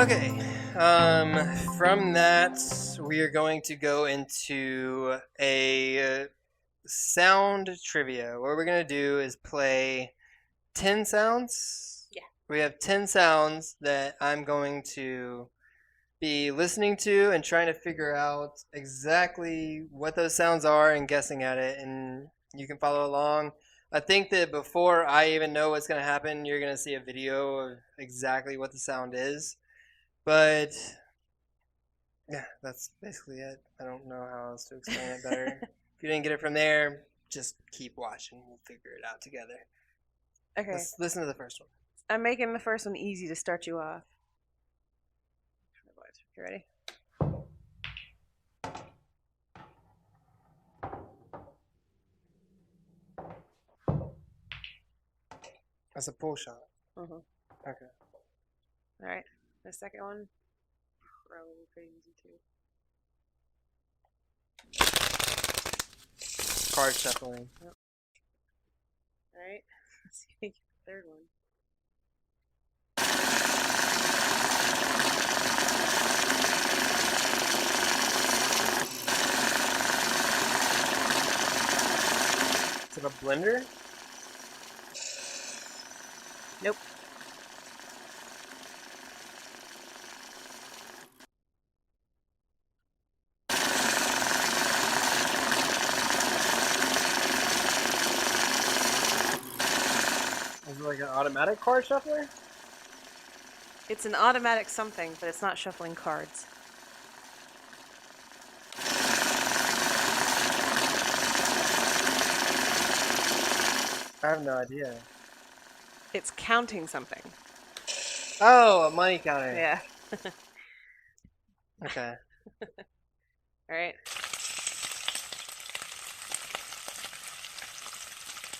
Okay. From that, we are going to go into a sound trivia. What we're going to do is play 10 sounds. Yeah. We have 10 sounds that I'm going to be listening to and trying to figure out exactly what those sounds are and guessing at it. And you can follow along. I think that before I even know what's going to happen, you're going to see a video of exactly what the sound is. But yeah, that's basically it. I don't know how else to explain it better. If you didn't get it from there, just keep watching. We'll figure it out together. Okay. Let's listen to the first one. I'm making the first one easy to start you off. You ready? That's a pull shot. Mm-hmm. Okay. All right. The second one, probably pretty easy too. Card shuffling. Yep. All right. Let's see if we get the third one. Is it a blender? Nope. Is it like an automatic card shuffler? It's an automatic something, but it's not shuffling cards. I have no idea. It's counting something. Oh, a money counter. Yeah. Okay. All right.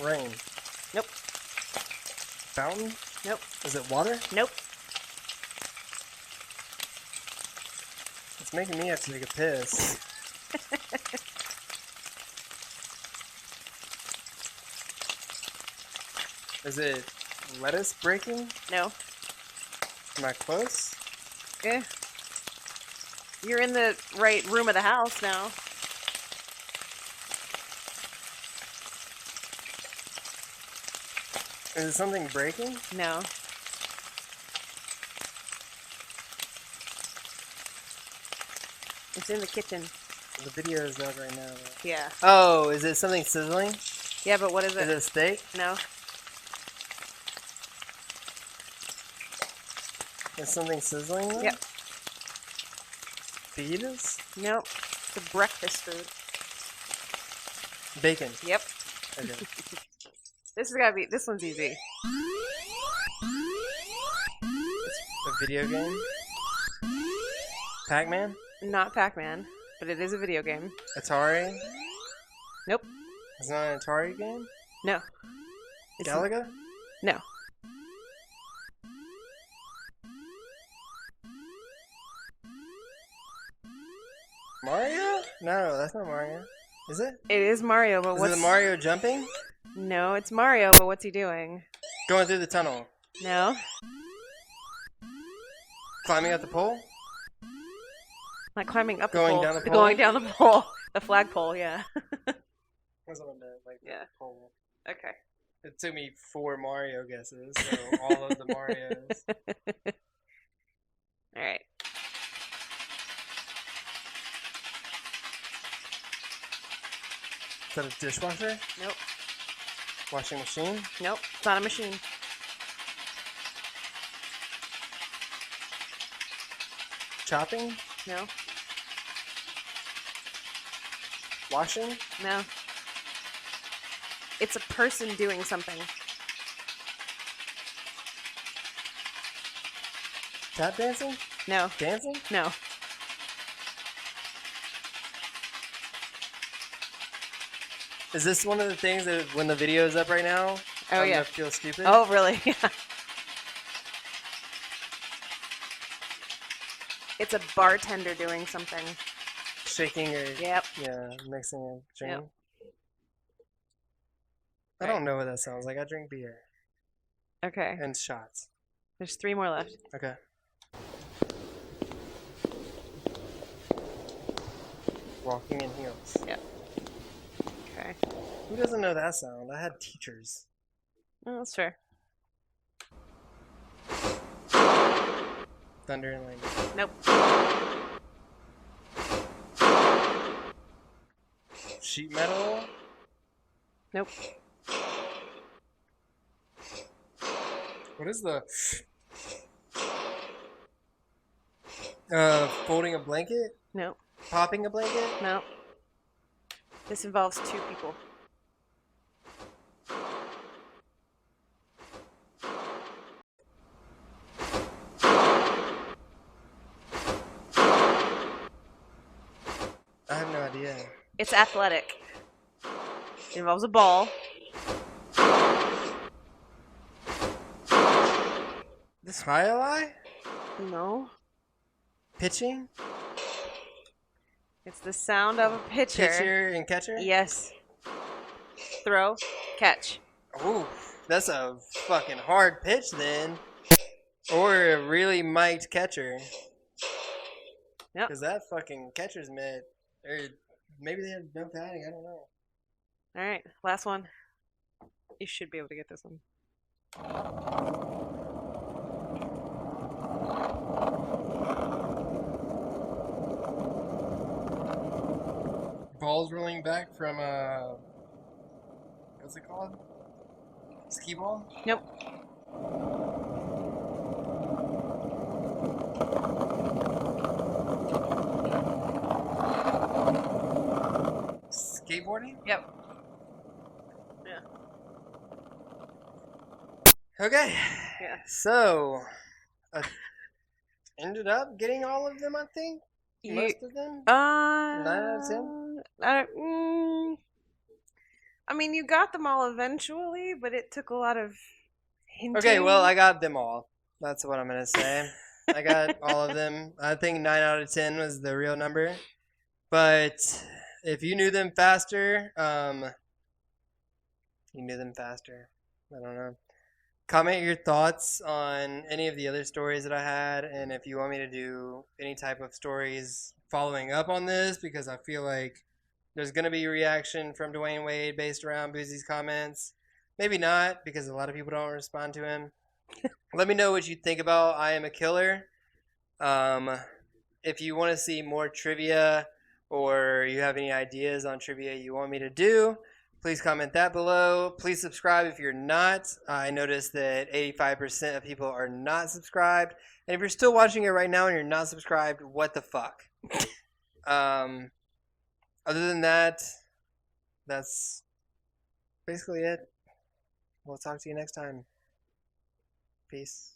Rain. Nope. Fountain? Nope. Is it water? Nope. It's making me have to take a piss. Is it lettuce breaking? No. Am I close? Yeah. You're in the right room of the house now. Is it something breaking? No. It's in the kitchen. The video is up right now. Though. Yeah. Oh, is it something sizzling? Yeah, but what is Is it? it a steak? No. Is something sizzling? Though? Yep. Fajitas? Nope. It's a breakfast food. Bacon. Yep. Okay. This has gotta be. This one's easy. A video game? Pac-Man? Not Pac-Man, but it is a video game. Atari? Nope. It's not an Atari game? No. It's Galaga? No. Mario? No, that's not Mario. Is it? It is Mario, but Is what's it Mario jumping? No, it's Mario, but what's he doing? Going through the tunnel. No. Climbing up the pole? Not climbing up Going the pole. down the pole? Going down the pole. The flagpole, yeah. That's what I meant, like the Yeah. pole. Okay. It took me 4 Mario guesses, so all of the Marios. All right. Is that a dishwasher? Nope. Washing machine? Nope. It's not a machine. Chopping? No. Washing? No. It's a person doing something. Tap dancing? No. Dancing? No. Is this one of the things that when the video is up right now, Oh, I'm yeah. gonna feel stupid? Oh, really? It's a bartender doing something. Shaking or Yep. yeah, mixing a drink. Yep. I don't know what that sounds like. I drink beer Okay. and shots. There's 3 more left. Okay. Walking in heels. Yep. Okay. Who doesn't know that sound? I had teachers. Oh, that's fair. Thunder and lightning. Nope. Sheet metal. Nope. What is the folding a blanket? Nope. Popping a blanket? Nope. This involves two people. I have no idea. It's athletic. It involves a ball. This highlight? No. Pitching? It's the sound of a pitcher. Pitcher and catcher? Yes. Throw, catch. Ooh, that's a fucking hard pitch then. Or a really mic'd catcher. Yep. Because that fucking catcher's mitt, or maybe they had no padding, I don't know. All right, last one. You should be able to get this one. Balls rolling back from what's it called? Skee ball? Nope. Skateboarding? Yep. Yeah. Okay. Yeah. So, ended up getting all of them, I think. You, Most of them. 9 out of 10? I mean, you got them all eventually, but it took a lot of hinting. Okay, well, I got them all. That's what I'm gonna say. I got all of them. I think 9 out of 10 was the real number. But if you knew them faster, you knew them faster. I don't know. Comment your thoughts on any of the other stories that I had, and if you want me to do any type of stories following up on this, because I feel like there's going to be a reaction from Dwayne Wade based around Boozy's comments. Maybe not, because a lot of people don't respond to him. Let me know what you think about I Am a Killer. If you want to see more trivia, or you have any ideas on trivia you want me to do, please comment that below. Please subscribe if you're not. I noticed that 85% of people are not subscribed. And if you're still watching it right now and you're not subscribed, what the fuck? Other than that, that's basically it. We'll talk to you next time. Peace.